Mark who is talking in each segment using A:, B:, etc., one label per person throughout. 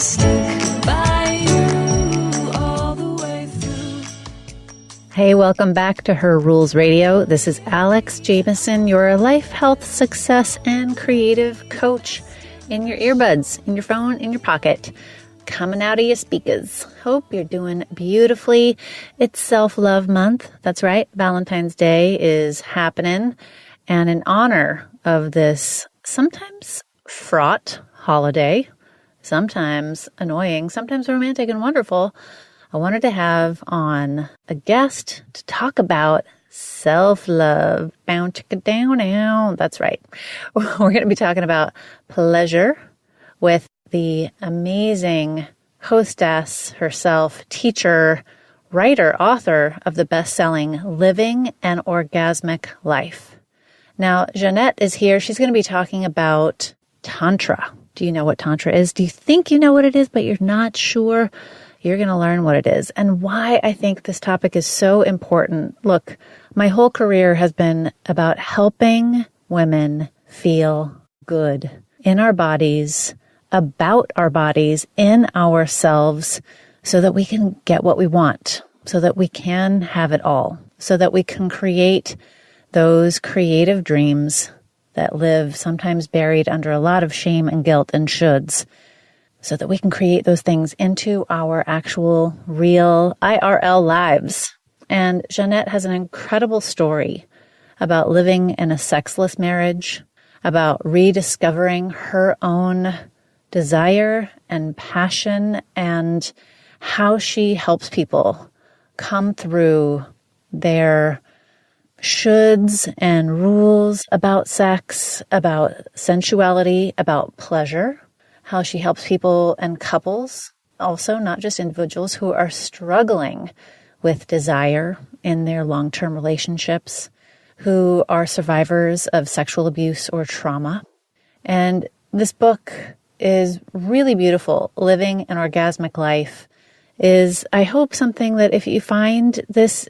A: stick by you all the way through.
B: Hey, welcome back to Her Rules Radio. This is Alex Jamieson, your life, health, success, and creative coach in your earbuds, in your phone, in your pocket, coming out of your speakers. Hope you're doing beautifully. It's Self-Love Month. That's right. Valentine's Day is happening. And in honor of this sometimes fraught holiday, sometimes annoying, sometimes romantic and wonderful, I wanted to have on a guest to talk about self-love. Bow, chicka, down, down. That's right. We're going to be talking about pleasure with the amazing hostess herself, teacher, writer, author of the bestselling Living an Orgasmic Life. Now, Xanet is here. She's going to be talking about tantra. Do you know what tantra is? Do you think you know what it is, but you're not sure? You're going to learn what it is and why I think this topic is so important. Look, my whole career has been about helping women feel good in our bodies, about our bodies, in ourselves, so that we can get what we want, so that we can have it all, so that we can create those creative dreams that live sometimes buried under a lot of shame and guilt and shoulds, so that we can create those things into our actual, real, IRL lives. And Xanet has an incredible story about living in a sexless marriage, about rediscovering her own desire and passion, and how she helps people come through their shoulds and rules about sex, about sensuality, about pleasure, how she helps people and couples, also not just individuals who are struggling with desire in their long-term relationships, who are survivors of sexual abuse or trauma. And this book is really beautiful. Living an Orgasmic Life is, I hope, something that if you find this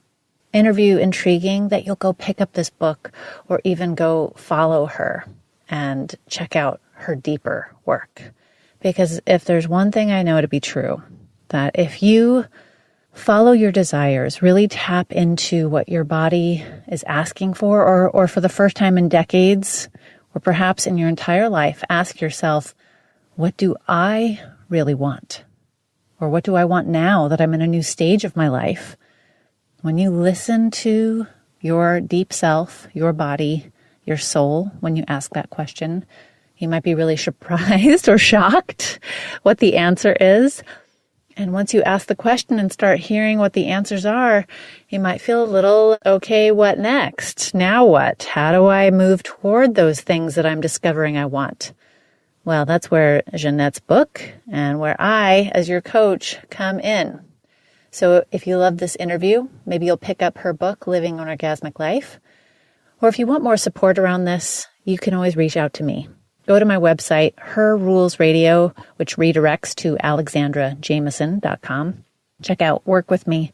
B: interview intriguing, that you'll go pick up this book or even go follow her and check out her deeper work. Because if there's one thing I know to be true, that if you follow your desires, really tap into what your body is asking for, or for the first time in decades, or perhaps in your entire life, ask yourself, what do I really want? Or what do I want now that I'm in a new stage of my life? When you listen to your deep self, your body, your soul, when you ask that question, you might be really surprised or shocked what the answer is. And once you ask the question and start hearing what the answers are, you might feel a little, okay, what next? Now what? How do I move toward those things that I'm discovering I want? Well, that's where Xanet's book and where I, as your coach, come in. So if you love this interview, maybe you'll pick up her book, Living an Orgasmic Life. Or if you want more support around this, you can always reach out to me. Go to my website, Her Rules Radio, which redirects to alexandrajameson.com. Check out Work With Me,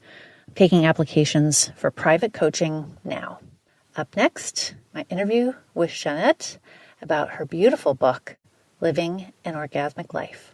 B: taking applications for private coaching now. Up next, my interview with Xanet about her beautiful book, Living an Orgasmic Life.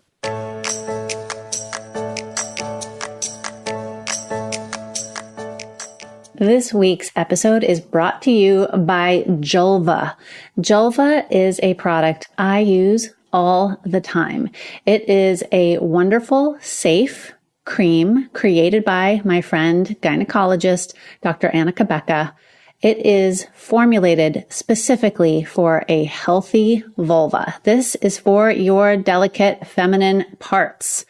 B: This week's episode is brought to you by Julva. Julva is a product I use all the time. It is a wonderful, safe cream created by my friend, gynecologist, Dr. Anna Kabecka. It is formulated specifically for a healthy vulva. This is for your delicate feminine parts.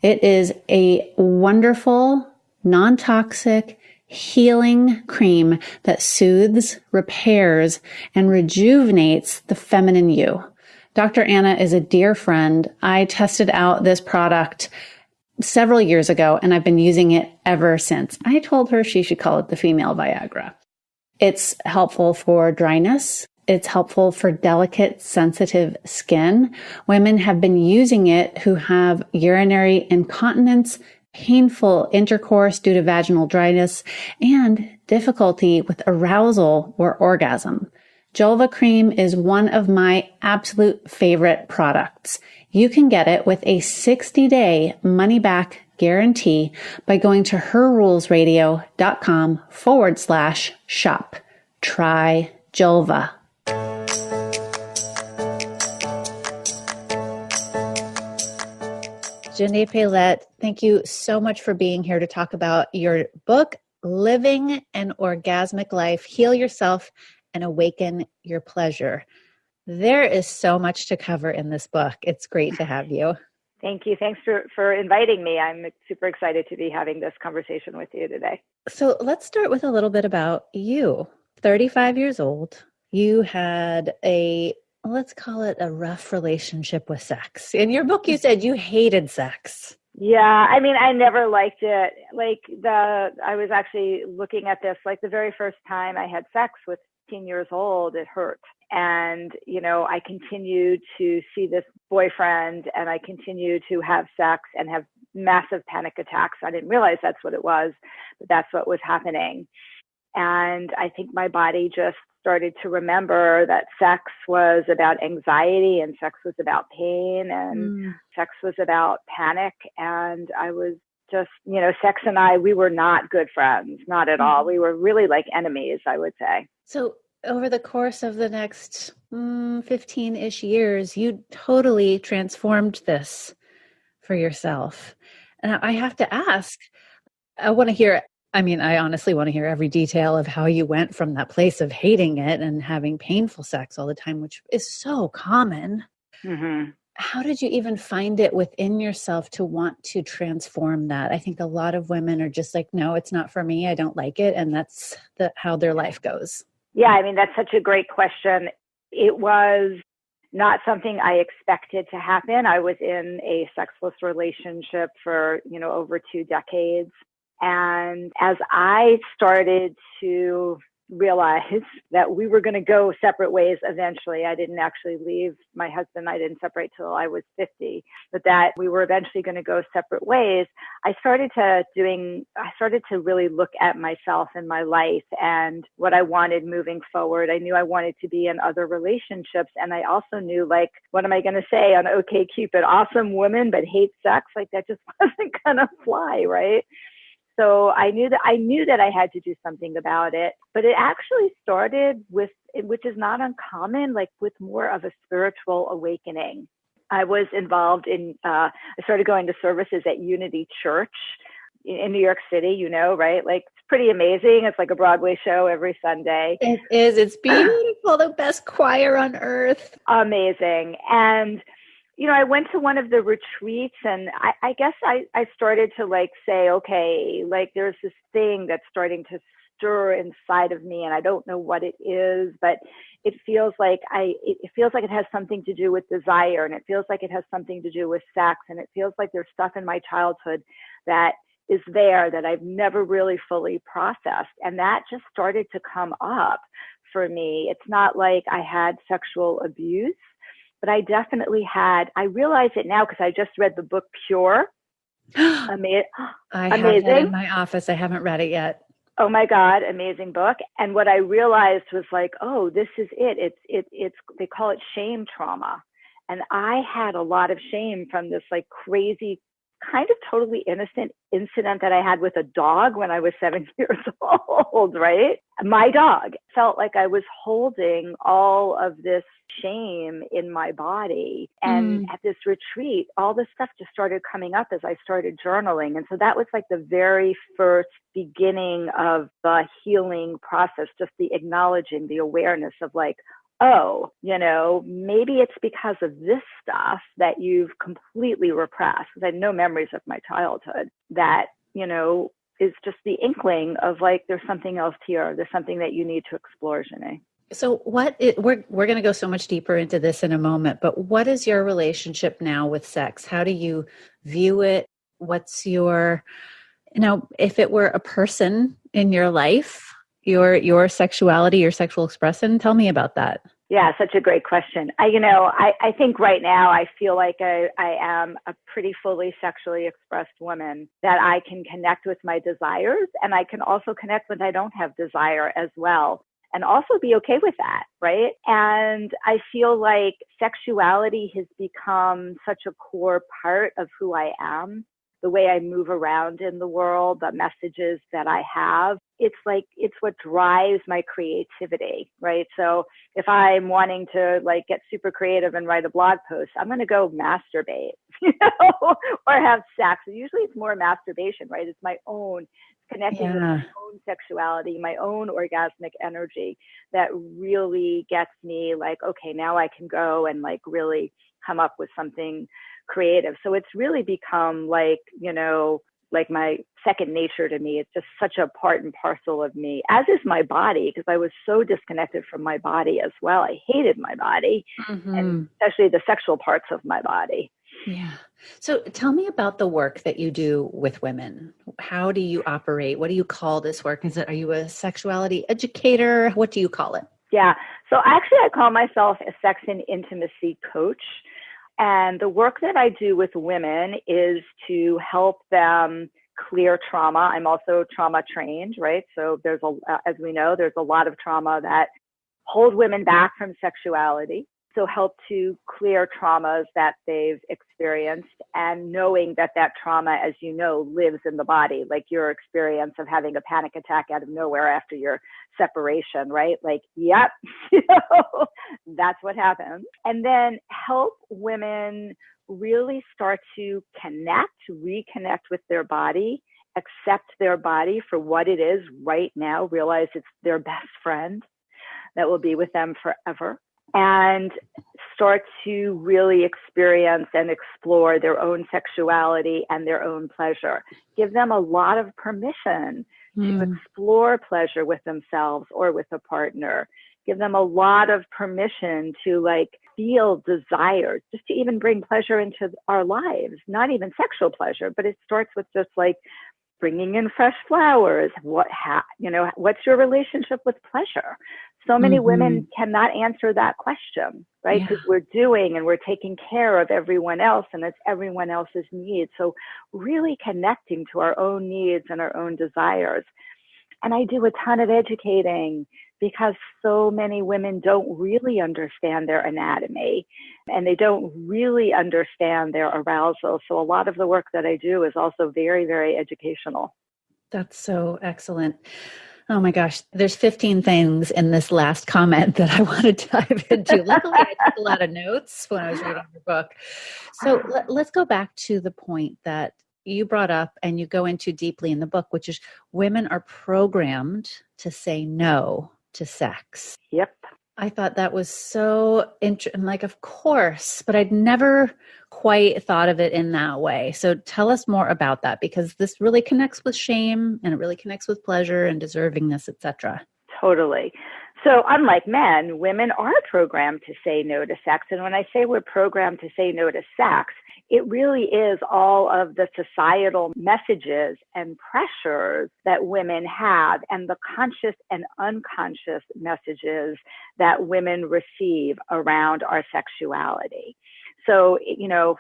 B: It is a wonderful, non-toxic, healing cream that soothes, repairs, and rejuvenates the feminine you. Dr. Anna is a dear friend. I tested out this product several years ago, and I've been using it ever since. I told her she should call it the female Viagra. It's helpful for dryness. It's helpful for delicate, sensitive skin. Women have been using it who have urinary incontinence, painful intercourse due to vaginal dryness, and difficulty with arousal or orgasm. Julva cream is one of my absolute favorite products. You can get it with a 60-day money-back guarantee by going to herrulesradio.com/shop. Try Julva. Xanet Pialet, thank you so much for being here to talk about your book, Living an Orgasmic Life, Heal Yourself and Awaken Your Pleasure. There is so much to cover in this book. It's great to have you.
C: Thank you. Thanks for inviting me. I'm super excited to be having this conversation with you today.
B: So let's start with a little bit about you. 35 years old. You had let's call it a rough relationship with sex. In your book, you said you hated sex.
C: Yeah, I mean, I never liked it. I was actually looking at this, like the very first time I had sex with 15 years old, it hurt. And, I continued to see this boyfriend and I continued to have sex and have massive panic attacks. I didn't realize that's what it was, but that's what was happening. And I think my body just started to remember that sex was about anxiety and sex was about pain and sex was about panic. And I was just, sex and I, we were not good friends, not at all. We were really like enemies, I would say.
B: So over the course of the next 15-ish years, you totally transformed this for yourself. And I have to ask, I honestly want to hear every detail of how you went from that place of hating it and having painful sex all the time, which is so common. Mm-hmm. How did you even find it within yourself to want to transform that? I think a lot of women are just like, no, it's not for me. I don't like it. And that's how their life goes.
C: Yeah, I mean, that's such a great question. It was not something I expected to happen. I was in a sexless relationship for, over 2 decades. And as I started to realize that we were going to go separate ways eventually, I didn't actually leave my husband. I didn't separate till I was 50, but that we were eventually going to go separate ways. I started to really look at myself and my life and what I wanted moving forward. I knew I wanted to be in other relationships. And I also knew, like, what am I going to say on OkCupid? Awesome woman, but hate sex? Like, that just wasn't going to fly, right? So I knew that I had to do something about it, but it actually started with, which is not uncommon, like with more of a spiritual awakening. I was involved in, I started going to services at Unity Church in New York City, right? Like, it's pretty amazing. It's like a Broadway show every Sunday.
B: It is. It's beautiful. The best choir on earth.
C: Amazing. And I went to one of the retreats and I guess I started to say, okay, like there's this thing that's starting to stir inside of me and I don't know what it is, but it feels like it has something to do with desire and it feels like it has something to do with sex and it feels like there's stuff in my childhood that is there that I've never really fully processed. And that just started to come up for me. It's not like I had sexual abuse, but I definitely had. I realize it now because I just read the book Pure.
B: I have it in my office. I haven't read it yet.
C: Oh my God, amazing book. And what I realized was like, oh, this is it. It's they call it shame trauma. And I had a lot of shame from this like crazy, kind of totally innocent incident that I had with a dog when I was 7 years old, right? My dog felt like I was holding all of this shame in my body. And at this retreat, all this stuff just started coming up as I started journaling. And so that was like the very first beginning of the healing process, just the acknowledging, the awareness of like, oh, maybe it's because of this stuff that you've completely repressed. Because I had no memories of my childhood that, is just the inkling of like, there's something else here. There's something that you need to explore, Xanet.
B: So we're going to go so much deeper into this in a moment, but what is your relationship now with sex? How do you view it? What's your, if it were a person in your life, your sexuality, your sexual expression, tell me about that.
C: Yeah, such a great question. I think right now I feel like I am a pretty fully sexually expressed woman, that I can connect with my desires and I can also connect when I don't have desire as well. and also be okay with that, right? And I feel like sexuality has become such a core part of who I am, the way I move around in the world, the messages that I have. It's what drives my creativity, right? So if I'm wanting to like get super creative and write a blog post, I'm going to go masturbate, or have sex. Usually it's more masturbation, right? It's my own connecting with my own sexuality, my own orgasmic energy that really gets me like, okay, now I can go and like really come up with something creative. So it's really become like, like my second nature to me. It's just such a part and parcel of me, as is my body, because I was so disconnected from my body as well. I hated my body, and especially the sexual parts of my body.
B: Yeah. So tell me about the work that you do with women. How do you operate? What do you call this work? Are you a sexuality educator? What do you call it?
C: Yeah. So actually, I call myself a sex and intimacy coach. And the work that I do with women is to help them clear trauma. I'm also trauma trained, right? So as we know, there's a lot of trauma that hold women back from sexuality. So help to clear traumas that they've experienced, and knowing that trauma, as you know, lives in the body, like your experience of having a panic attack out of nowhere after your separation, right? Like, yep, that's what happens. And then help women really start to reconnect with their body, accept their body for what it is right now, realize it's their best friend that will be with them forever, and start to really experience and explore their own sexuality and their own pleasure. Give them a lot of permission to explore pleasure with themselves or with a partner. Give them a lot of permission to like feel desire, just to even bring pleasure into our lives, not even sexual pleasure, but it starts with just like bringing in fresh flowers. What's your relationship with pleasure? So many women cannot answer that question, right? Because we're doing and we're taking care of everyone else, and it's everyone else's needs. So really connecting to our own needs and our own desires. And I do a ton of educating because so many women don't really understand their anatomy, and they don't really understand their arousal. So a lot of the work that I do is also very, very educational.
B: That's so excellent. Oh my gosh, there's 15 things in this last comment that I want to dive into. Luckily, I took a lot of notes when I was reading your book. So let's go back to the point that you brought up and you go into deeply in the book, which is women are programmed to say no to sex.
C: Yep.
B: I thought that was so interesting. Like, of course, but I'd never quite thought of it in that way. So tell us more about that, because this really connects with shame, and it really connects with pleasure and deservingness, etc.
C: Totally. So unlike men, women are programmed to say no to sex. And when I say we're programmed to say no to sex, it really is all of the societal messages and pressures that women have, and the conscious and unconscious messages that women receive around our sexuality. So,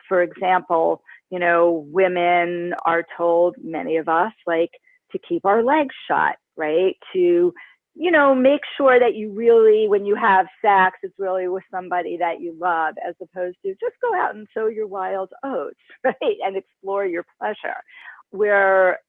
C: for example, women are told, many of us, like, to keep our legs shut, right? To make sure that you really, when you have sex, it's really with somebody that you love, as opposed to just go out and sow your wild oats, right? And explore your pleasure. Where,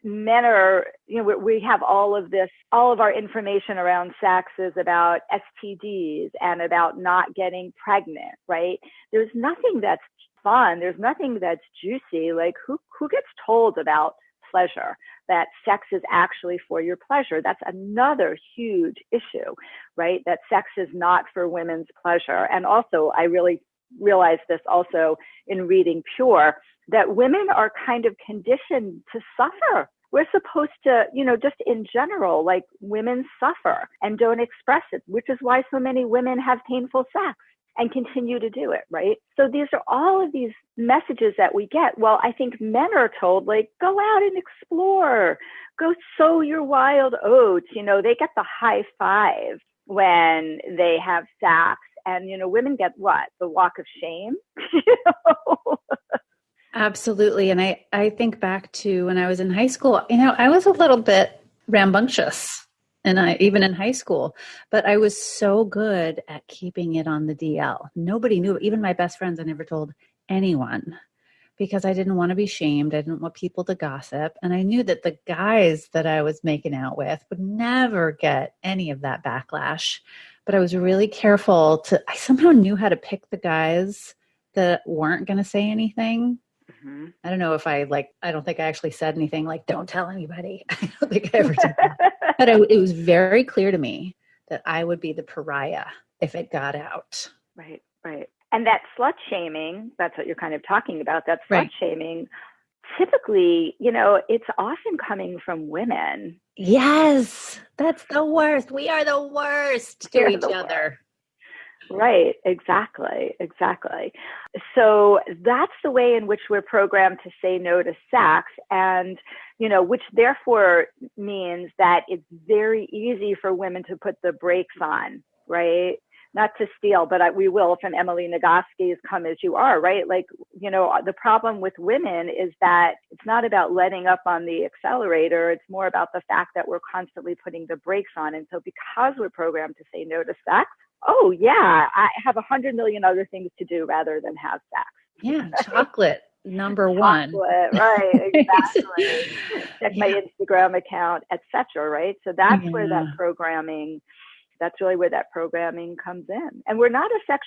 C: men are, we have all of our information around sex is about STDs and about not getting pregnant, right? There's nothing that's fun. There's nothing that's juicy. Like, who gets told about pleasure, that sex is actually for your pleasure? That's another huge issue, right? That sex is not for women's pleasure. And also, I really realized this also in reading Pure, that women are kind of conditioned to suffer. We're supposed to, just in general, like, women suffer and don't express it, which is why so many women have painful sex and continue to do it, right? So these are all of these messages that we get. Well, I think men are told, like, go out and explore, go sow your wild oats. They get the high five when they have sex. And, women get what? The walk of shame?
B: Absolutely. And I think back to when I was in high school, I was a little bit rambunctious. And even in high school, but I was so good at keeping it on the DL. Nobody knew, even my best friends, I never told anyone because I didn't want to be shamed. I didn't want people to gossip. And I knew that the guys that I was making out with would never get any of that backlash. But I was really careful I somehow knew how to pick the guys that weren't going to say anything.
C: Mm-hmm.
B: I don't know if I don't think I actually said anything like, don't tell anybody. I don't think I ever did that. But it was very clear to me that I would be the pariah if it got out.
C: Right, right. And that slut shaming, that's what you're kind of talking about, that slut shaming, typically, it's often coming from women.
B: Yes, that's the worst. We are the worst to each other.
C: Right, exactly. So that's the way in which we're programmed to say no to sex, and, which therefore means that it's very easy for women to put the brakes on, right? Not to steal, but we will from Emily Nagoski's Come As You Are, right? Like, the problem with women is that it's not about letting up on the accelerator. It's more about the fact that we're constantly putting the brakes on. And so because we're programmed to say no to sex, oh yeah, I have 100 million other things to do rather than have sex.
B: Yeah, chocolate, number one.
C: Chocolate, right, exactly. Check my Instagram account, etc. Right? So that's where that's really where that programming comes in. And we're not a sex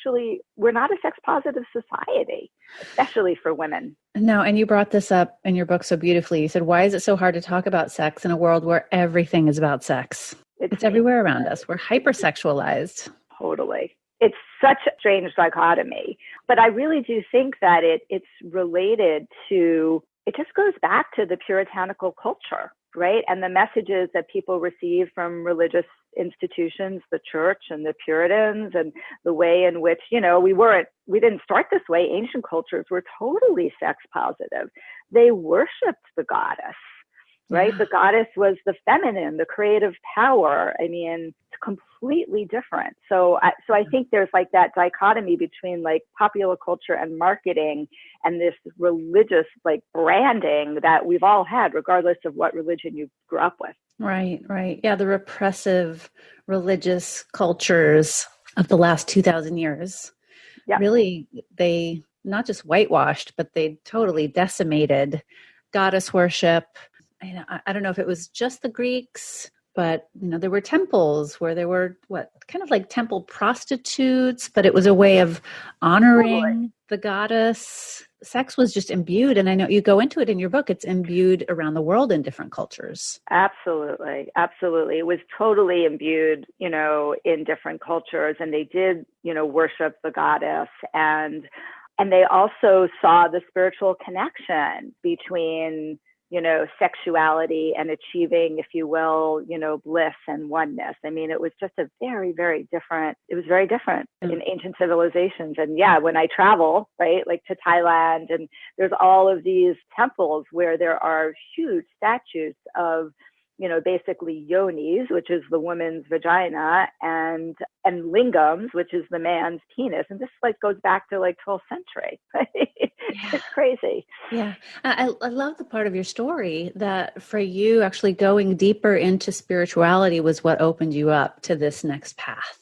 C: positive society, especially for women.
B: No, and you brought this up in your book so beautifully. You said, why is it so hard to talk about sex in a world where everything is about sex? It's everywhere around us. We're hypersexualized.
C: Totally. It's such a strange dichotomy. But I really do think that it's related to, it just goes back to the puritanical culture, right? And the messages that people receive from religious institutions, the church and the Puritans, and the way in which, we didn't start this way. Ancient cultures were totally sex positive. They worshiped the goddess, right? Yeah. The goddess was the feminine, the creative power. I mean, it's completely different. So I think there's like that dichotomy between like popular culture and marketing and this religious like branding that we've all had, regardless of what religion you grew up with.
B: Right, right. Yeah, the repressive religious cultures of the last 2,000 years, really, they not just whitewashed, but they totally decimated goddess worship. I don't know if it was just the Greeks, but there were temples where there were kind of like temple prostitutes, but it was a way of honoring the goddess. Sex was just imbued, and I know you go into it in your book. It's imbued around the world in different cultures.
C: Absolutely, absolutely. It was totally imbued, in different cultures, and they did, worship the goddess, and they also saw the spiritual connection between sexuality and achieving, if you will, bliss and oneness. I mean, it was just a very, very different, in ancient civilizations. And when I travel, right, like to Thailand, and there's all of these temples where there are huge statues of, basically yonis, which is the woman's vagina, and lingams, which is the man's penis. And this like goes back to like 12th century. It's crazy.
B: Yeah. I love the part of your story that for you actually going deeper into spirituality was what opened you up to this next path.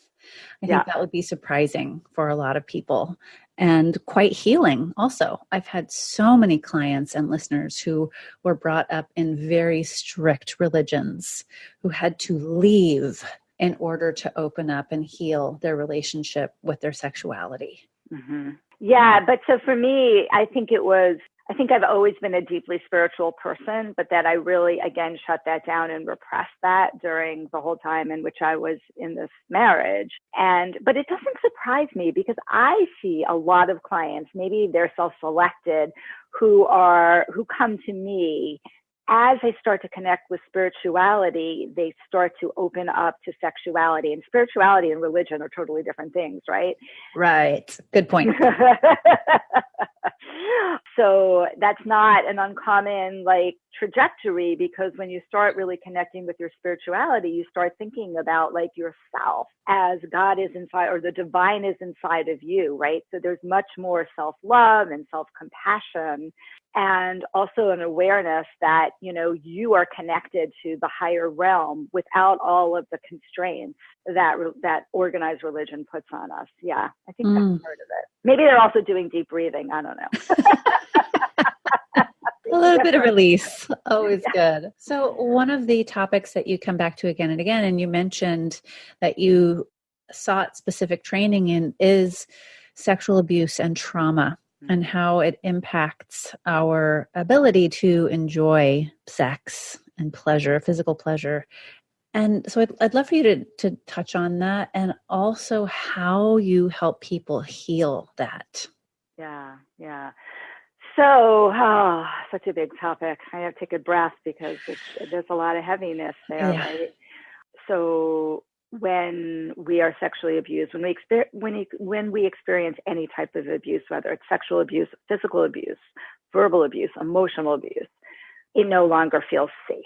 B: I think that would be surprising for a lot of people and quite healing also. I've had so many clients and listeners who were brought up in very strict religions who had to leave in order to open up and heal their relationship with their sexuality.
C: Mm-hmm. Yeah, but so for me, I think I've always been a deeply spiritual person, but that I really, again, shut that down and repressed that during the whole time in which I was in this marriage. But it doesn't surprise me because I see a lot of clients, maybe they're self-selected, who come to me as they start to connect with spirituality, they start to open up to sexuality. And spirituality and religion are totally different things, right?
B: Right. Good point.
C: So that's not an uncommon like trajectory, because when you start really connecting with your spirituality, you start thinking about like yourself as God is inside, or the divine is inside of you, right? So there's much more self-love and self-compassion, and also an awareness that, you know, you are connected to the higher realm without all of the constraints that organized religion puts on us. Yeah, I think that's part of it. Maybe they're also doing deep breathing. I don't know.
B: A little bit of release, always good. So one of the topics that you come back to again and again, and you mentioned that you sought specific training in, is sexual abuse and trauma, and how it impacts our ability to enjoy sex and pleasure, physical pleasure. And so I'd love for you to touch on that, and also how you help people heal that.
C: Yeah. So, such a big topic. I have to take a breath because there's a lot of heaviness there, right? So when we are sexually abused, when we experience any type of abuse, whether it's sexual abuse, physical abuse, verbal abuse, emotional abuse, it no longer feels safe,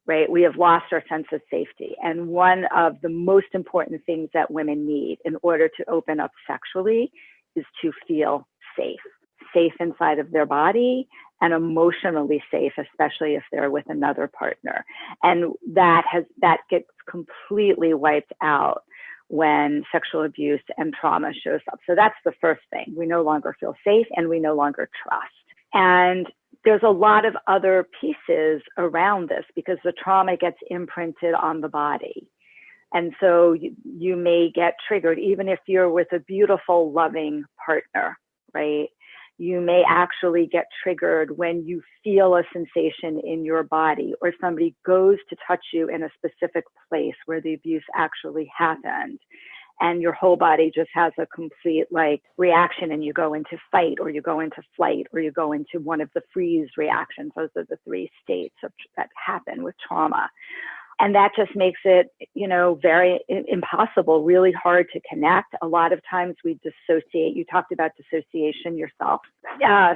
C: right? We have lost our sense of safety. And one of the most important things that women need in order to open up sexually is to feel safe inside of their body, and emotionally safe, especially if they're with another partner. And that gets completely wiped out when sexual abuse and trauma shows up. So that's the first thing. We no longer feel safe, and we no longer trust. And there's a lot of other pieces around this, because the trauma gets imprinted on the body. And so you may get triggered, even if you're with a beautiful, loving partner, right? You may actually get triggered when you feel a sensation in your body, or somebody goes to touch you in a specific place where the abuse actually happened, and your whole body just has a complete like reaction, and you go into fight, or you go into flight, or you go into one of the freeze reactions. Those are the three states that happen with trauma. And that just makes it, you know, very impossible, really hard to connect. A lot of times we dissociate. You talked about dissociation yourself.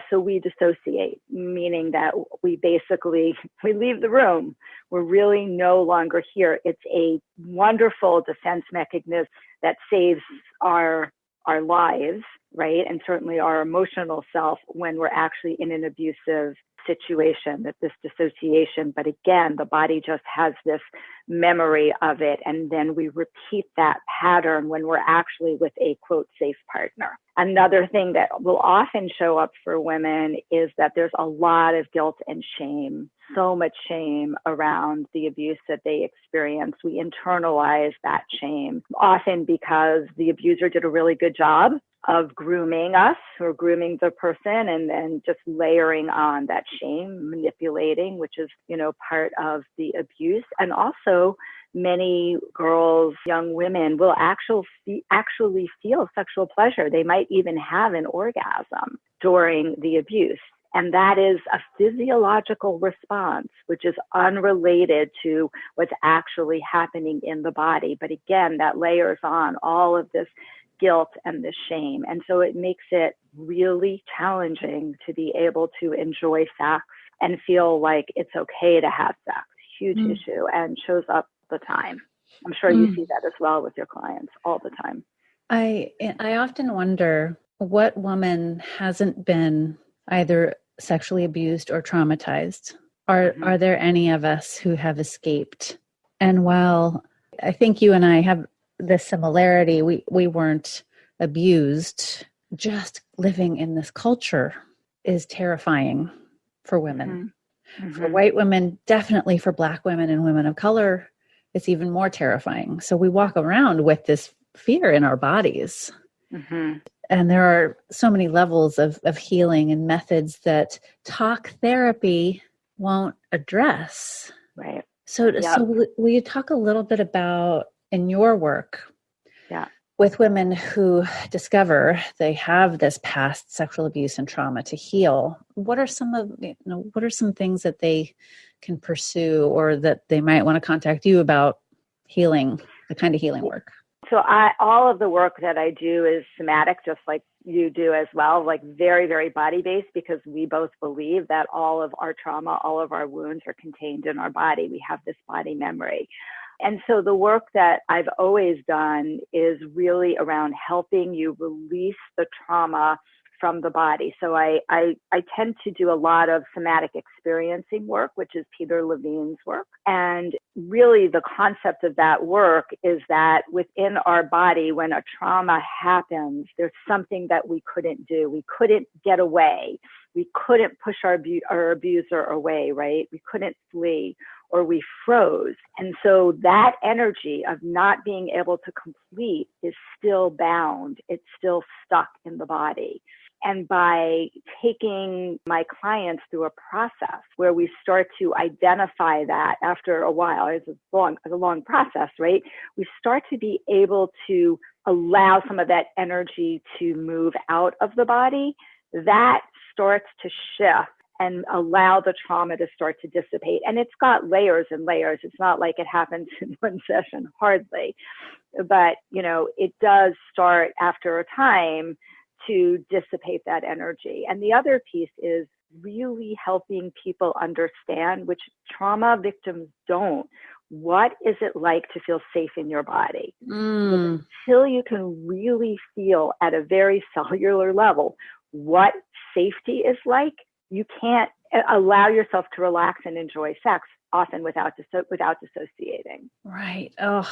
C: So we dissociate, meaning that we leave the room. We're really no longer here. It's a wonderful defense mechanism that saves our lives, right? And certainly our emotional self when we're actually in an abusive situation, that this dissociation. But again, the body just has this memory of it. And then we repeat that pattern when we're actually with a quote safe partner. Another thing that will often show up for women is that there's a lot of guilt and shame, so much shame around the abuse that they experience. We internalize that shame, often because the abuser did a really good job of grooming us, or grooming the person, and then just layering on that shame, manipulating, which is, you know, part of the abuse. And also many girls, young women will actually feel sexual pleasure. They might even have an orgasm during the abuse. And that is a physiological response, which is unrelated to what's actually happening in the body. But again, that layers on all of this guilt and the shame. And so it makes it really challenging to be able to enjoy sex and feel like it's okay to have sex. Huge issue, and shows up the time. I'm sure you see that as well with your clients all the time.
B: I often wonder what woman hasn't been either sexually abused or traumatized. Are there any of us who have escaped? And while I think you and I have this similarity, we weren't abused. Just living in this culture is terrifying for women. For white women, definitely. For Black women and women of color, it's even more terrifying. So we walk around with this fear in our bodies. And there are so many levels of healing and methods that talk therapy won't address.
C: Right.
B: So will you talk a little bit about, in your work, with women who discover they have this past sexual abuse and trauma to heal, what are some things that they can pursue, or that they might want to contact you about healing, the kind of healing work?
C: So all of the work that I do is somatic, just like you do as well, like very, very body-based, because we both believe that all of our trauma, all of our wounds are contained in our body. We have this body memory. And so the work that I've always done is really around helping you release the trauma from the body. So I tend to do a lot of somatic experiencing work, which is Peter Levine's work. And really the concept of that work is that within our body, when a trauma happens, there's something that we couldn't do. We couldn't get away. We couldn't push our abuser away, right? We couldn't flee, or we froze. And so that energy of not being able to complete is still bound. It's still stuck in the body. And by taking my clients through a process where we start to identify that after a while, it's a long process, right? We start to be able to allow some of that energy to move out of the body. That starts to shift and allow the trauma to start to dissipate. And it's got layers and layers. It's not like it happens in one session, hardly. But, it does start after a time to dissipate that energy. And the other piece is really helping people understand, which trauma victims don't. What is it like to feel safe in your body? Until you can really feel at a very cellular level what safety is like, you can't allow yourself to relax and enjoy sex, often without dissociating.
B: Right. Oh,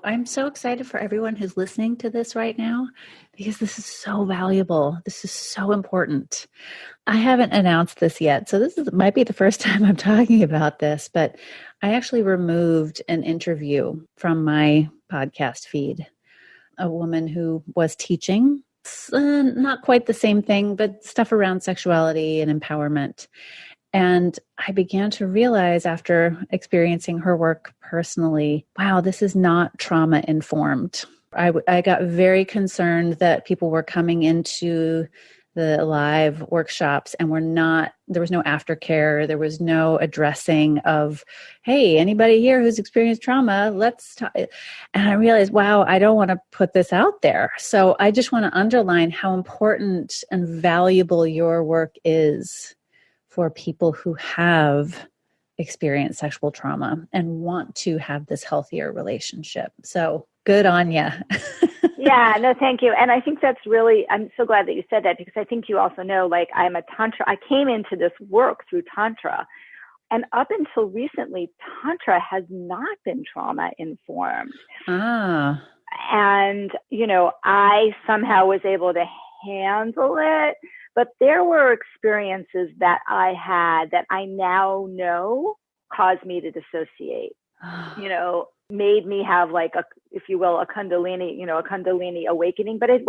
B: I'm so excited for everyone who's listening to this right now, because this is so valuable. This is so important. I haven't announced this yet, so might be the first time I'm talking about this, but I actually removed an interview from my podcast feed. A woman who was teaching, not quite the same thing, but stuff around sexuality and empowerment. And I began to realize, after experiencing her work personally, wow, this is not trauma informed. I got very concerned that people were coming into the live workshops and there was no aftercare. There was no addressing of, hey, anybody here who's experienced trauma, let's talk. And I realized, wow, I don't want to put this out there. So I just want to underline how important and valuable your work is for people who have experienced sexual trauma and want to have this healthier relationship. So good on you.
C: Yeah, no, thank you. And I think I'm so glad that you said that, because I think you also know, like, I'm a Tantra. I came into this work through Tantra. And up until recently, Tantra has not been trauma informed. And, I somehow was able to handle it. But there were experiences that I had that I now know caused me to dissociate, made me have like if you will, a Kundalini awakening, but it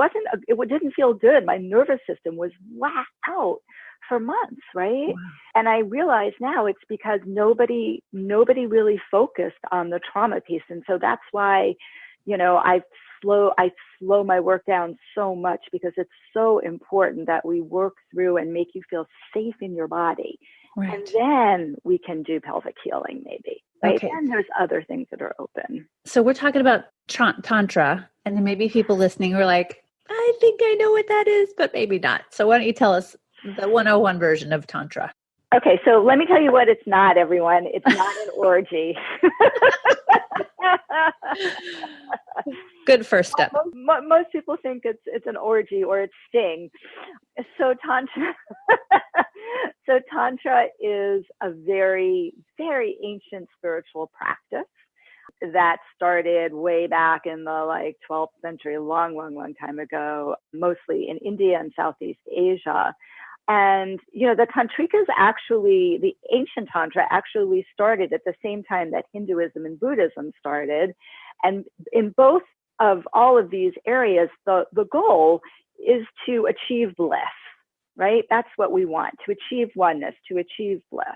C: didn't feel good. My nervous system was whacked out for months, right? Wow. And I realize now it's because nobody really focused on the trauma piece. And so that's why, I slow my work down so much, because it's so important that we work through and make you feel safe in your body. Right. And then we can do pelvic healing, maybe. Right. Okay. And there's other things that are open.
B: So we're talking about Tantra, and then maybe people listening who are like, I think I know what that is, but maybe not. So why don't you tell us the 101 version of Tantra?
C: Okay, so let me tell you what it's not, everyone. It's not an orgy.
B: Good first step.
C: Most people think it's an orgy or it's sting. So Tantra is a very, very ancient spiritual practice that started way back in the 12th century, long time ago, mostly in India and Southeast Asia. And, the Tantrikas the ancient Tantra actually started at the same time that Hinduism and Buddhism started. And in both of all of these areas, the goal is to achieve bliss, right? That's what we want, to achieve oneness, to achieve bliss.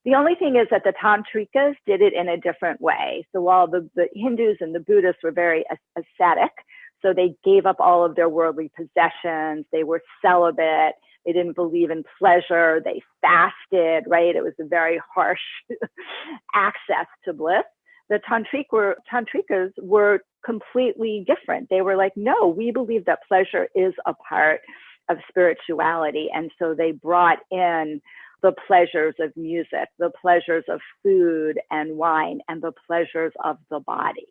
C: The only thing is that the Tantrikas did it in a different way. So while the Hindus and the Buddhists were very ascetic, so they gave up all of their worldly possessions, they were celibate, they didn't believe in pleasure, they fasted, right? It was a very harsh access to bliss. The tantrikas were completely different. They were like, no, we believe that pleasure is a part of spirituality. And so they brought in the pleasures of music, the pleasures of food and wine, and the pleasures of the body.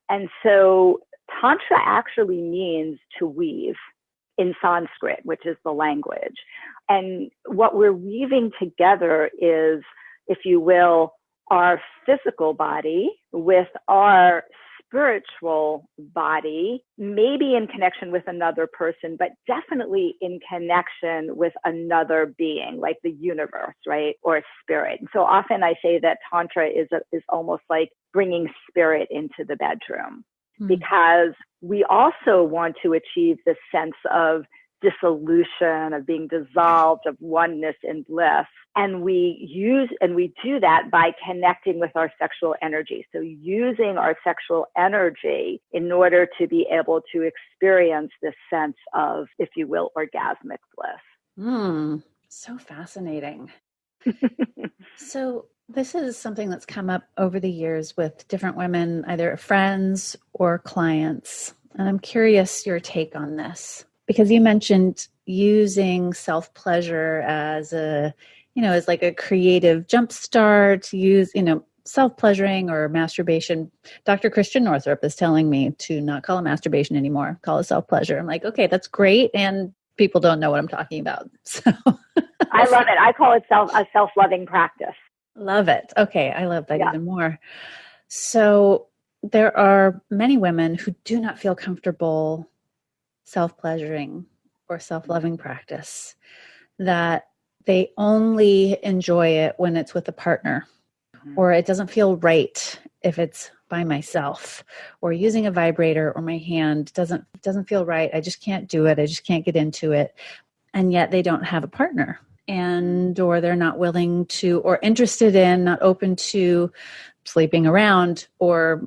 C: And so tantra actually means to weave in Sanskrit, which is the language. And what we're weaving together is, if you will, our physical body with our spiritual body, maybe in connection with another person, but definitely in connection with another being, like the universe, right? Or spirit. And so often I say that Tantra is almost like bringing spirit into the bedroom, because we also want to achieve this sense of dissolution, of being dissolved, of oneness and bliss. And we do that by connecting with our sexual energy. So using our sexual energy in order to be able to experience this sense of, if you will, orgasmic bliss.
B: So fascinating. So this is something that's come up over the years with different women, either friends or clients. And I'm curious your take on this, because you mentioned using self-pleasure as as like a creative jumpstart, self-pleasuring or masturbation. Dr. Christian Northrup is telling me to not call it masturbation anymore, call it self-pleasure. I'm like, okay, that's great. And people don't know what I'm talking about. So
C: I love it. I call it a self-loving practice.
B: Love it. Okay. I love that even more. So there are many women who do not feel comfortable self-pleasuring or self-loving practice, that they only enjoy it when it's with a partner, or it doesn't feel right if it's by myself, or using a vibrator or my hand doesn't feel right. I just can't do it. I just can't get into it. And yet they don't have a partner, or they're not willing to, or interested in, not open to sleeping around, or,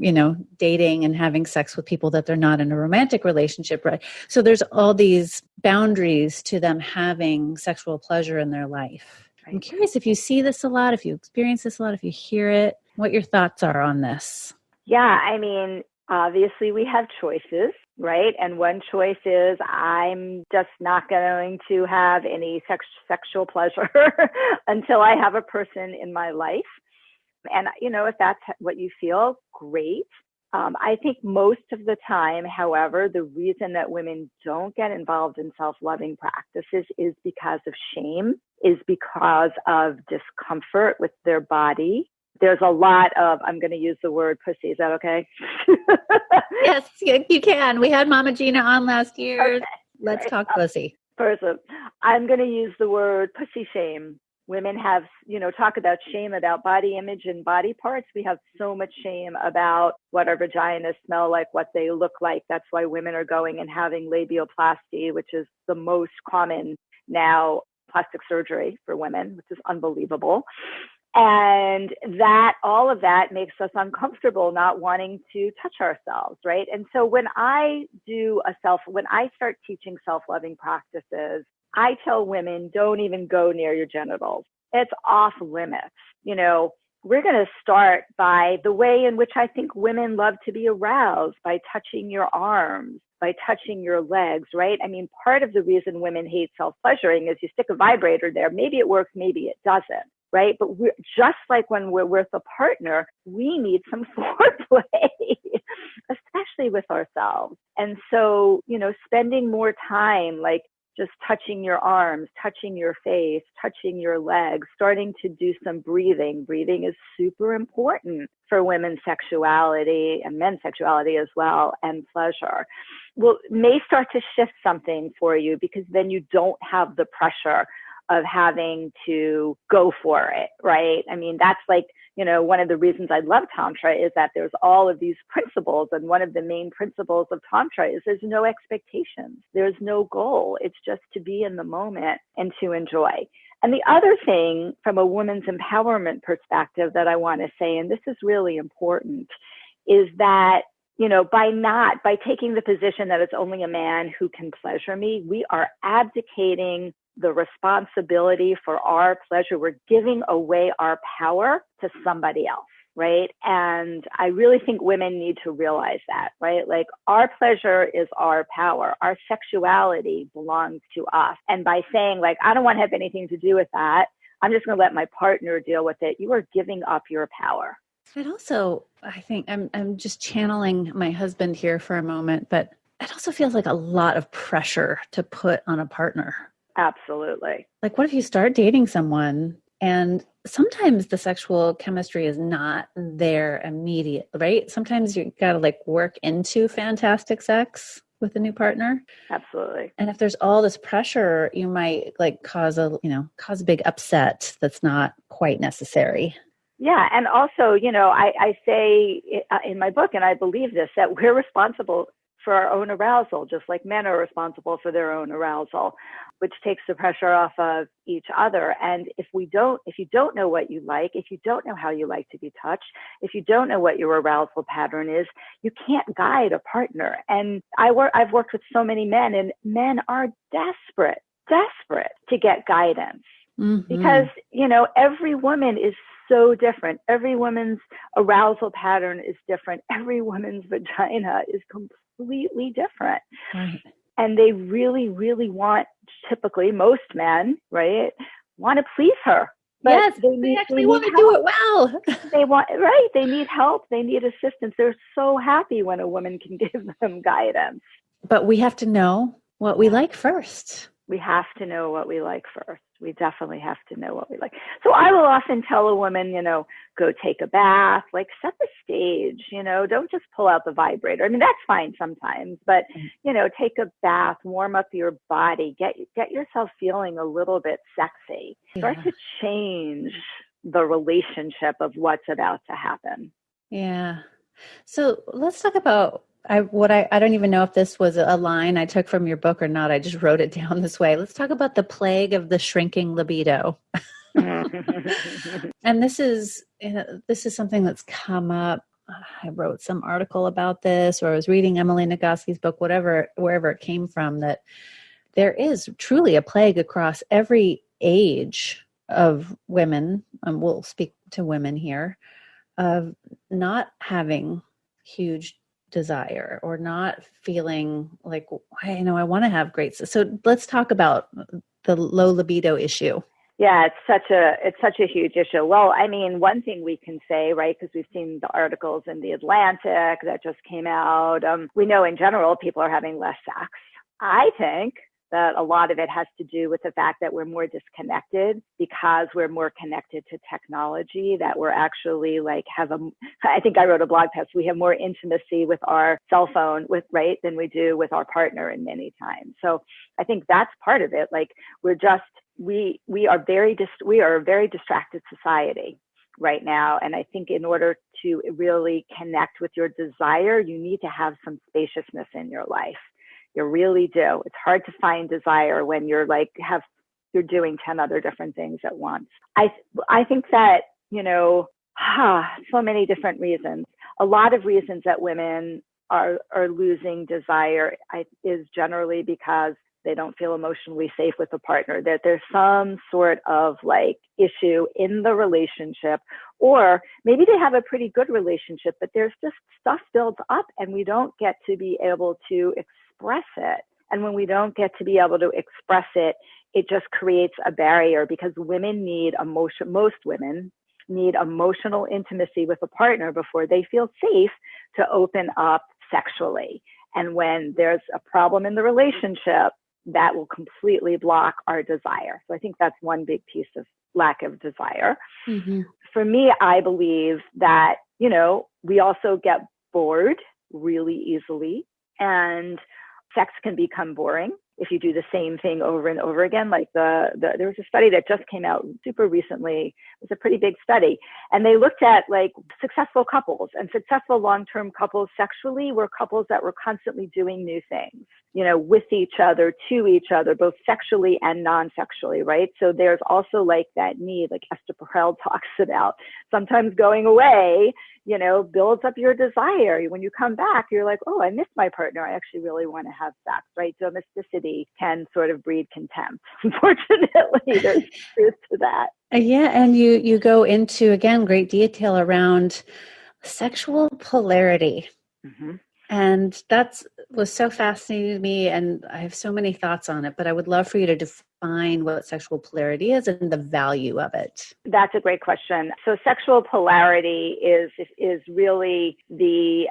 B: dating and having sex with people that they're not in a romantic relationship, right? So there's all these boundaries to them having sexual pleasure in their life. Right. I'm curious if you see this a lot, if you experience this a lot, if you hear it, what your thoughts are on this.
C: Yeah, I mean, obviously we have choices, right? And one choice is, I'm just not going to have any sexual pleasure until I have a person in my life. And, if that's what you feel, great. I think most of the time, however, the reason that women don't get involved in self-loving practices is because of shame, is because of discomfort with their body. There's a lot of, I'm going to use the word pussy. Is that okay?
B: Yes, you can. We had Mama Gina on last year. Okay. Let's talk pussy.
C: First, I'm going to use the word pussy shame. Women have, talk about shame about body image and body parts. We have so much shame about what our vaginas smell like, what they look like. That's why women are going and having labioplasty, which is the most common now plastic surgery for women, which is unbelievable. And all of that makes us uncomfortable, not wanting to touch ourselves, right? And so when I start teaching self-loving practices, I tell women, don't even go near your genitals. It's off limits. We're going to start by the way in which I think women love to be aroused, by touching your arms, by touching your legs, right? I mean, part of the reason women hate self-pleasuring is you stick a vibrator there. Maybe it works, maybe it doesn't, right? But we're just like when we're with a partner, we need some foreplay, especially with ourselves. And so, spending more time, like just touching your arms, touching your face, touching your legs, starting to do some breathing. Breathing is super important for women's sexuality and men's sexuality as well, and pleasure. Well, may start to shift something for you, because then you don't have the pressure of having to go for it, right? I mean, that's like, one of the reasons I love Tantra is that there's all of these principles. And one of the main principles of Tantra is there's no expectations. There's no goal. It's just to be in the moment and to enjoy. And the other thing from a woman's empowerment perspective that I want to say, and this is really important, is that, by taking the position that it's only a man who can pleasure me, we are abdicating the responsibility for our pleasure. We're giving away our power to somebody else. right? And I really think women need to realize that, right? Like our pleasure is our power. Our sexuality belongs to us. And by saying like, I don't want to have anything to do with that, I'm just going to let my partner deal with it, you are giving up your power.
B: It also, I think I'm just channeling my husband here for a moment, but it also feels like a lot of pressure to put on a partner.
C: Absolutely.
B: Like, what if you start dating someone and sometimes the sexual chemistry is not there immediate, right? Sometimes you got to like work into fantastic sex with a new partner.
C: Absolutely.
B: And if there's all this pressure, you might like cause a big upset that's not quite necessary.
C: Yeah. And also, I say in my book, and I believe this, that we're responsible for our own arousal, just like men are responsible for their own arousal, which takes the pressure off of each other. And if you don't know what you like, if you don't know how you like to be touched, if you don't know what your arousal pattern is, you can't guide a partner. And I've worked with so many men, and men are desperate to get guidance. Mm-hmm. Because, every woman is so different. Every woman's arousal pattern is different. Every woman's vagina is completely different.
B: Right.
C: And they really, really want, typically most men, right, want to please her. But
B: yes, they actually want to do it well.
C: They need help. They need assistance. They're so happy when a woman can give them guidance.
B: But we have to know what we like first.
C: We have to know what we like first. We definitely have to know what we like. So I will often tell a woman, go take a bath, like set the stage, don't just pull out the vibrator. I mean, that's fine sometimes, but, take a bath, warm up your body, get yourself feeling a little bit sexy. Start to change the relationship of what's about to happen.
B: Yeah. So let's talk about I don't even know if this was a line I took from your book or not. I just wrote it down this way. Let's talk about the plague of the shrinking libido. And this is something that's come up. I wrote some article about this, or I was reading Emily Nagoski's book, wherever it came from, that there is truly a plague across every age of women. We'll speak to women here, of not having huge desire or not feeling like, I want to have great. So let's talk about the low libido issue.
C: Yeah, it's such a huge issue. Well, I mean, one thing we can say, right, because we've seen the articles in the Atlantic that just came out. We know in general people are having less sex. I think that a lot of it has to do with the fact that we're more disconnected because we're more connected to technology, that we're actually I think I wrote a blog post, we have more intimacy with our cell phone than we do with our partner in many times. So I think that's part of it. Like we are a very distracted society right now. And I think in order to really connect with your desire, you need to have some spaciousness in your life. You really do. It's hard to find desire when you're doing 10 other different things at once. I think that, so many different reasons. A lot of reasons that women are losing desire is generally because they don't feel emotionally safe with a partner, that there's some sort of issue in the relationship, or maybe they have a pretty good relationship, but there's just stuff builds up and we don't get to be able to express it. And when we don't get to be able to express it, it just creates a barrier because most women need emotional intimacy with a partner before they feel safe to open up sexually. And when there's a problem in the relationship, that will completely block our desire. So I think that's one big piece of lack of desire. Mm-hmm. For me, I believe that, we also get bored really easily, and sex can become boring if you do the same thing over and over again. Like there was a study that just came out super recently. It was a pretty big study. And they looked at successful couples, and successful long-term couples sexually were couples that were constantly doing new things, with each other, to each other, both sexually and non-sexually, right? So there's also that need, like Esther Perel talks about, sometimes going away, builds up your desire. When you come back, you're like, oh, I miss my partner. I actually really want to have sex, right? Domesticity can sort of breed contempt. Unfortunately, there's truth to that.
B: Yeah, and you go into, again, great detail around sexual polarity.
C: Hmm.
B: And that's was so fascinating to me, and I have so many thoughts on it, but I would love for you to define what sexual polarity is and the value of it.
C: That's a great question. So sexual polarity is really the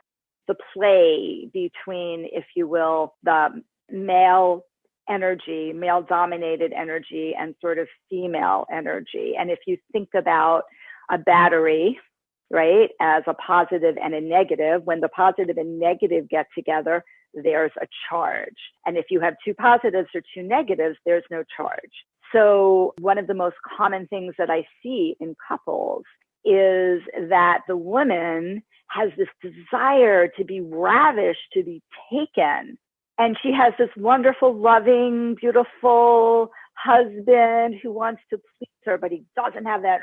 C: play between, if you will, the male energy, male dominated energy, and sort of female energy. And if you think about a battery, right, as a positive and a negative, when the positive and negative get together, there's a charge. And if you have two positives or two negatives, there's no charge. So one of the most common things that I see in couples is that the woman has this desire to be ravished, to be taken. And she has this wonderful, loving, beautiful husband who wants to please her, but he doesn't have that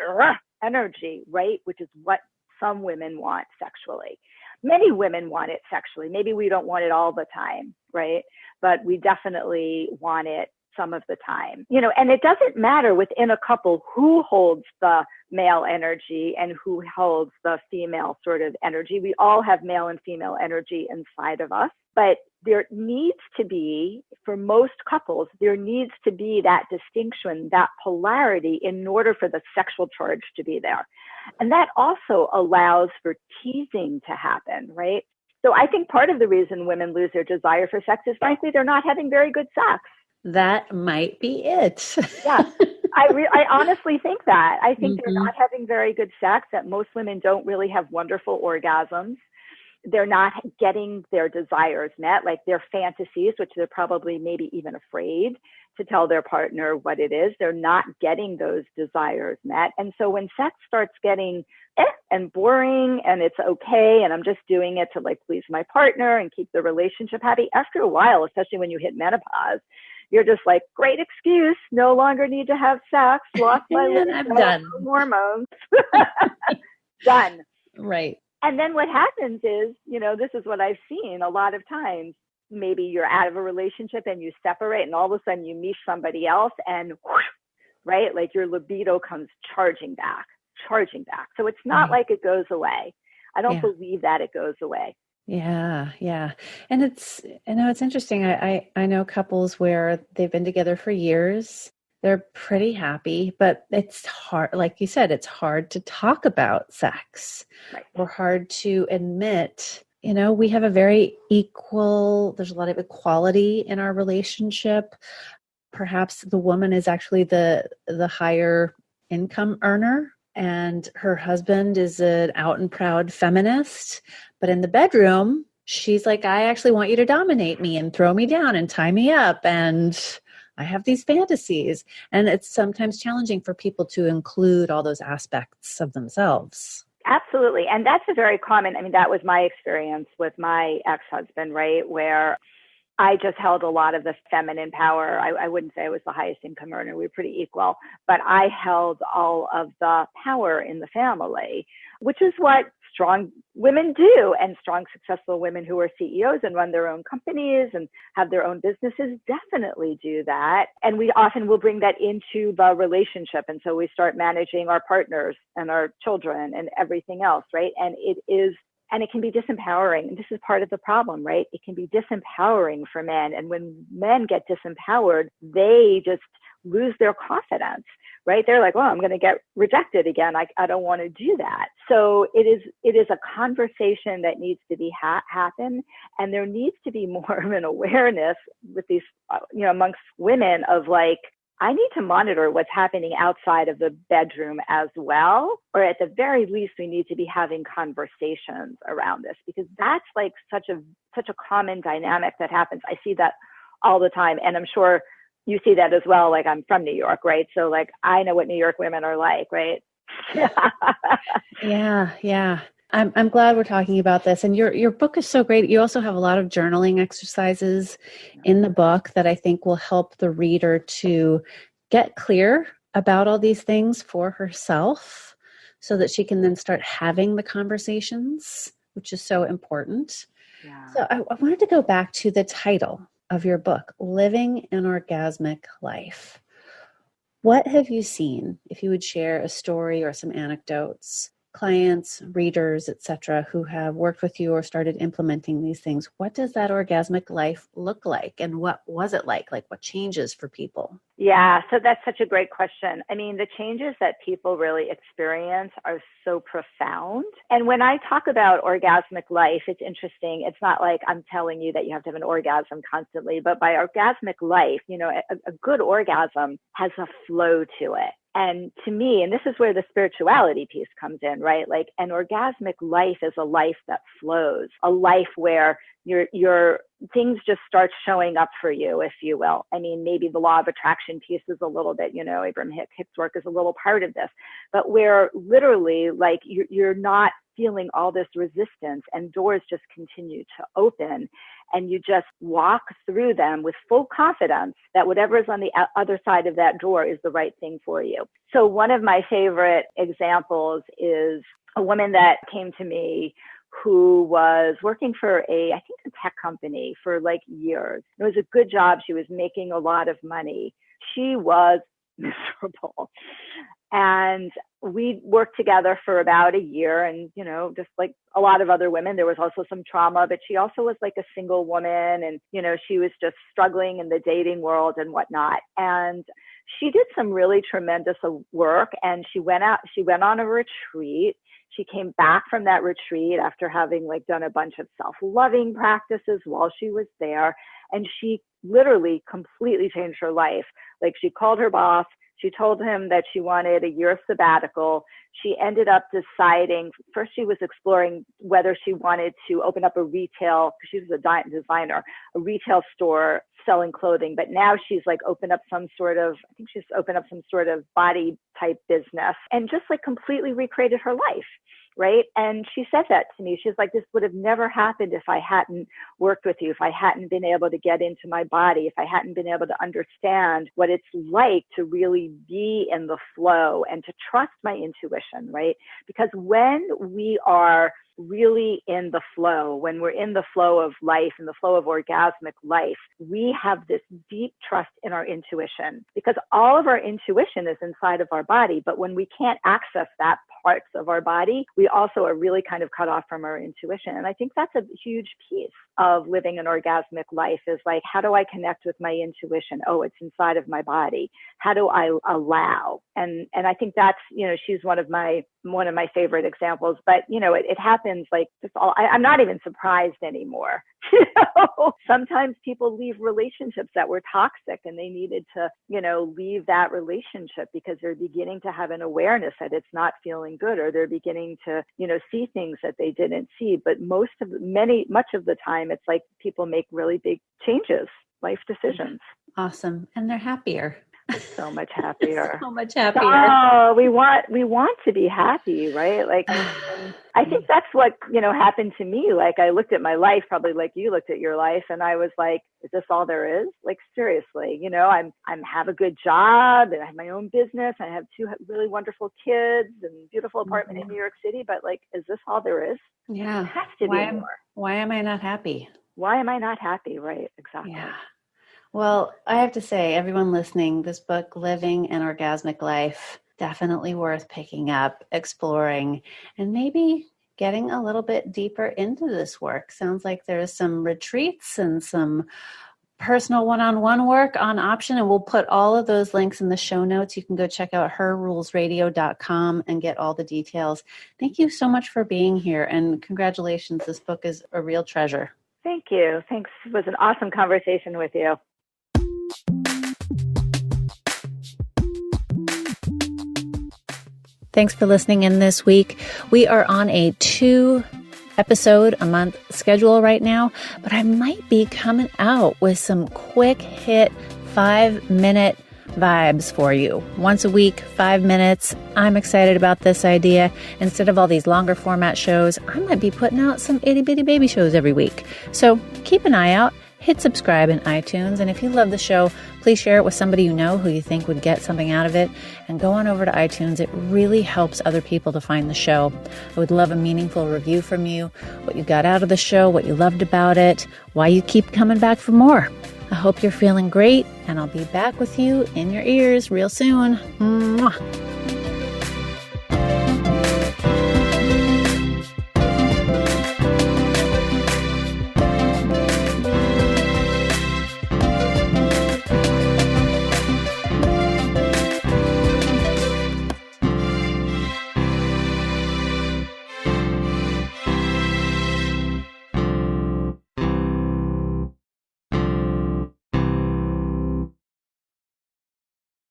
C: energy, right? Which is what some women want sexually. Many women want it sexually. Maybe we don't want it all the time, right? But we definitely want it some of the time, and it doesn't matter within a couple who holds the male energy and who holds the female sort of energy. We all have male and female energy inside of us, but there needs to be, for most couples, there needs to be that distinction, that polarity in order for the sexual charge to be there. And that also allows for teasing to happen, right? So I think part of the reason women lose their desire for sex is, frankly, they're not having very good sex.
B: That might be it.
C: Yeah, I honestly think that. I think they're
B: Mhm.
C: not having very good sex, that most women don't really have wonderful orgasms. They're not getting their desires met, like their fantasies, which they're probably maybe even afraid to tell their partner what it is. They're not getting those desires met. And so when sex starts getting and boring and it's okay, and I'm just doing it to like please my partner and keep the relationship happy, after a while, especially when you hit menopause, you're just like, great excuse, no longer need to have sex, lost my
B: And I'm done.
C: hormones, done.
B: Right.
C: And then what happens is, this is what I've seen a lot of times. Maybe you're out of a relationship and you separate, and all of a sudden you meet somebody else, and whoosh, right, like your libido comes charging back. So it's not
B: Right.
C: like it goes away. I don't
B: Yeah.
C: believe that it goes away.
B: Yeah, yeah. And it's interesting. I know couples where they've been together for years. They're pretty happy, but it's hard, like you said, it's hard to talk about sex,
C: Right.
B: or hard to admit, we have a very there's a lot of equality in our relationship. Perhaps the woman is actually the higher income earner, and her husband is an out and proud feminist, but in the bedroom she's like, I actually want you to dominate me and throw me down and tie me up, and I have these fantasies. And it's sometimes challenging for people to include all those aspects of themselves.
C: Absolutely. And that's a very common, that was my experience with my ex-husband, right? Where I just held a lot of the feminine power. I wouldn't say I was the highest income earner. We were pretty equal, but I held all of the power in the family, which is what strong women do. And strong, successful women who are CEOs and run their own companies and have their own businesses definitely do that. And we often will bring that into the relationship. And so we start managing our partners and our children and everything else, right? And it can be disempowering. And this is part of the problem, right? It can be disempowering for men. And when men get disempowered, they just lose their confidence, right? They're like, well, I'm going to get rejected again. I don't want to do that. So it is a conversation that needs to be happen. And there needs to be more of an awareness with these, amongst women of like, I need to monitor what's happening outside of the bedroom as well, or at the very least, we need to be having conversations around this, because that's like such a common dynamic that happens. I see that all the time, and I'm sure you see that as well. Like, I'm from New York, right? So like, I know what New York women are like, right?
B: Yeah. I'm glad we're talking about this. And your book is so great. You also have a lot of journaling exercises in the book that I think will help the reader to get clear about all these things for herself, so that she can then start having the conversations, which is so important.
C: Yeah.
B: So I wanted to go back to the title of your book, Living an Orgasmic Life. What have you seen? If you would share a story or some anecdotes, clients, readers, etc., who have worked with you or started implementing these things, what does that orgasmic life look like? And what was it like? Like what changes for people?
C: Yeah, so that's such a great question. I mean, the changes that people really experience are so profound. And when I talk about orgasmic life, it's interesting. It's not like I'm telling you that you have to have an orgasm constantly, but by orgasmic life, a good orgasm has a flow to it. And to me, and this is where the spirituality piece comes in, right? Like an orgasmic life is a life that flows, a life where your things just start showing up for you, if you will. I mean, maybe the law of attraction piece is a little bit, Abraham Hicks' work is a little part of this, but where literally like you're not feeling all this resistance and doors just continue to open and you just walk through them with full confidence that whatever is on the other side of that door is the right thing for you. So one of my favorite examples is a woman that came to me who was working for a tech company for like years. It was a good job. She was making a lot of money. She was miserable. And we worked together for about a year. And, just like a lot of other women, there was also some trauma, but she also was like a single woman. And, she was just struggling in the dating world and whatnot. And she did some really tremendous work. And she went on a retreat. She came back from that retreat after having like done a bunch of self-loving practices while she was there. And she literally completely changed her life. Like she called her boss. She told him that she wanted a year sabbatical. She ended up deciding, first she was exploring whether she wanted to open up a retail, because she was a designer, a retail store selling clothing. But now she's like opened up some sort of body type business and just like completely recreated her life. Right. And she said that to me. She's like, this would have never happened if I hadn't worked with you, if I hadn't been able to get into my body, if I hadn't been able to understand what it's like to really be in the flow and to trust my intuition. Right. Because when we are really in the flow, when we're in the flow of life, in the flow of orgasmic life, we have this deep trust in our intuition, because all of our intuition is inside of our body. But when we can't access that parts of our body, we also are really kind of cut off from our intuition. And I think that's a huge piece of living an orgasmic life, is like, how do I connect with my intuition? Oh, it's inside of my body. How do I allow? And I think that's, she's one of my favorite examples. But, it happens like just I'm not even surprised anymore. Sometimes people leave relationships that were toxic and they needed to, leave that relationship because they're beginning to have an awareness that it's not feeling good, or they're beginning to, see things that they didn't see. But much of the time, it's like people make really big changes, life decisions.
B: Awesome. And they're happier.
C: So much happier.
B: So much happier.
C: Oh, we want to be happy, right? Like, I think that's what, happened to me. Like, I looked at my life, probably like you looked at your life, and I was like, is this all there is? Like, seriously, I'm have a good job and I have my own business. I have 2 really wonderful kids and beautiful apartment in New York City, but like, is this all there is?
B: Yeah.
C: It has to be more.
B: Why am I not happy?
C: Why am I not happy? Right. Exactly.
B: Yeah. Well, I have to say, everyone listening, this book, Living an Orgasmic Life, definitely worth picking up, exploring, and maybe getting a little bit deeper into this work. Sounds like there's some retreats and some personal one-on-one work on option, and we'll put all of those links in the show notes. You can go check out herrulesradio.com and get all the details. Thank you so much for being here, and congratulations. This book is a real treasure.
C: Thank you. Thanks. It was an awesome conversation with you.
B: Thanks for listening in this week. We are on a 2-episode-a-month schedule right now, but I might be coming out with some quick hit 5-minute vibes for you. Once a week, 5 minutes. I'm excited about this idea. Instead of all these longer format shows, I might be putting out some itty bitty baby shows every week. So keep an eye out. Hit subscribe in iTunes. And if you love the show, please share it with somebody you know who you think would get something out of it. And go on over to iTunes. It really helps other people to find the show. I would love a meaningful review from you, what you got out of the show, what you loved about it, why you keep coming back for more. I hope you're feeling great, and I'll be back with you in your ears real soon. Mwah.